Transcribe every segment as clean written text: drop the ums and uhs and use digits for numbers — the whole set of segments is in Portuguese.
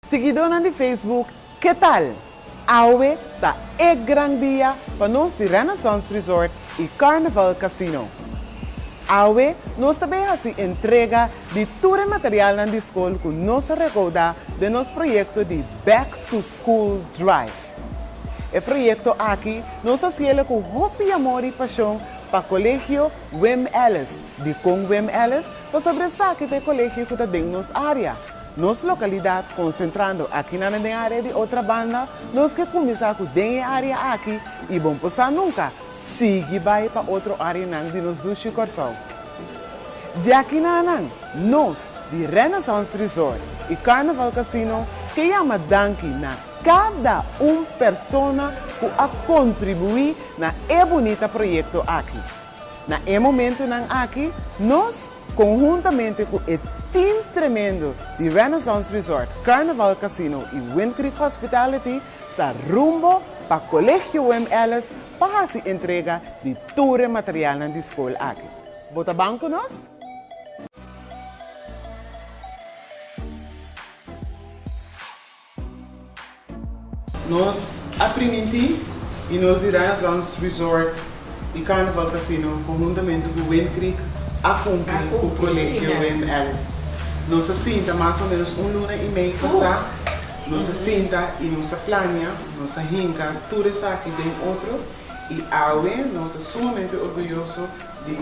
Seguidor no Facebook, que tal? Hoje é grande dia para nós de Renaissance Resort e Carnaval Casino. Hoje nós também assim entrega de todo o material na escola que nós recordar de nosso projeto de Back to School Drive. O projeto aqui nós fazemos com hope, amor e paixão para o colégio Wim Ellis, de com Wim Ellis, para sobressair do colégio que está dentro da nossa área. Nossa localidade, concentrando aqui na área de outra banda, nós que começar com a área aqui e vamos passar nunca, siga vai para outra área de nos do Chicorsol. De aqui nós, de Renaissance Resort e Carnaval Casino, que chama danke na cada pessoa que a contribuir na bonito projeto aqui. Na momento aqui, nós, conjuntamente com o time tremendo de Renaissance Resort, Carnaval Casino e Wind Creek Hospitality, está rumbo para o Colégio Wim Ellis para se entrega de todo o material na escola aqui. Bota banco nós? Nós aprendemos e nós de Renaissance Resort e Carnaval Casino, conjuntamente com Wind Creek, acompanha o colégio Wim Ellis. Nós assenta mais ou menos luna e meio passar, nós assenta e nós planeia, nós rinca tudo isso aqui dentro outro e hoje nós estamos sumamente orgulhosos de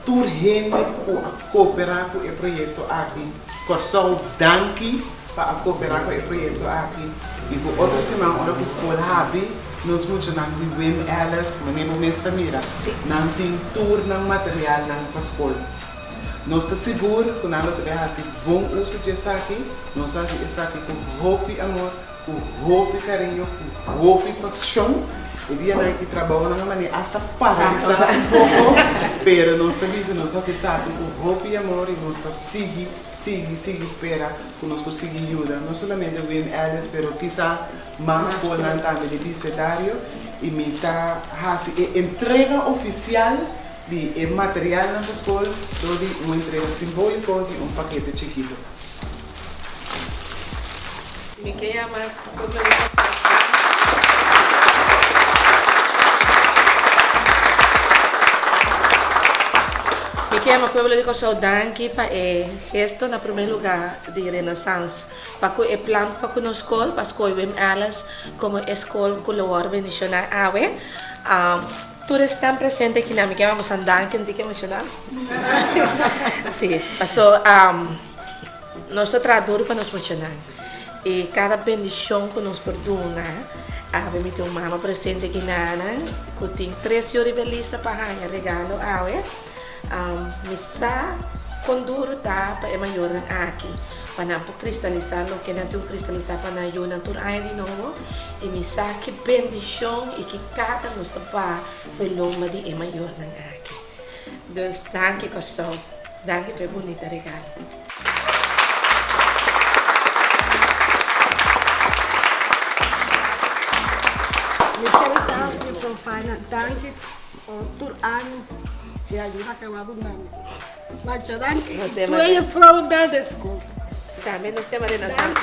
toda gente que cooperar com o projeto aqui. Corsol danke para cooperar com o projeto aqui. E com outra semana, onde a escola Habi, nós vamos chamar de Wim Ellis, mas nem vamos mira. Não tem tour, não material, não para a escola. Nós estamos seguros que nós temos bom uso disso aqui. Nós fazemos isso aqui com roupa e amor, com roupa e carinho, com roupa e paixão. O dia que trabalhamos de uma maneira hasta paralisar pouco, mas nós também nós fazemos isso com roupa e amor e nós estamos sigue espera que nós conseguimos ajudar, não somente o Wim Ellis, mas quizás mais escolas também de bicedário e mita entrega oficial de material na escola, de uma entrega simbólica de um paquete chiquito. Me chama Pueblo de Corsol danke para o gesto na primeiro lugar de Renaissance, para que o plano para que nós escola, para a escola Wim Ellis, como escola que o Lord bendicionar ave, todos estão presentes aqui na minha vamos andar danke, não tem que mencionar. Sim, passou nosso tradutor para nos mencionar e cada bendição que nos perdona. Ave me tem uma mama presente aqui na que tem 3 horas de lista para ganhar regalo ave. Misa conduro tá para maior aqui para não cristalizar o que não tem cristalizar para não eu não tur aí de novo e misa que bendição e que cada nos tapa foi loma de maior aqui. Deus danke Corsol, danke por bonita regalo. Danke tur ano que ali na cama do nome. Mas já danke. Tu é fraude da escola. Também não se chama Renaissance.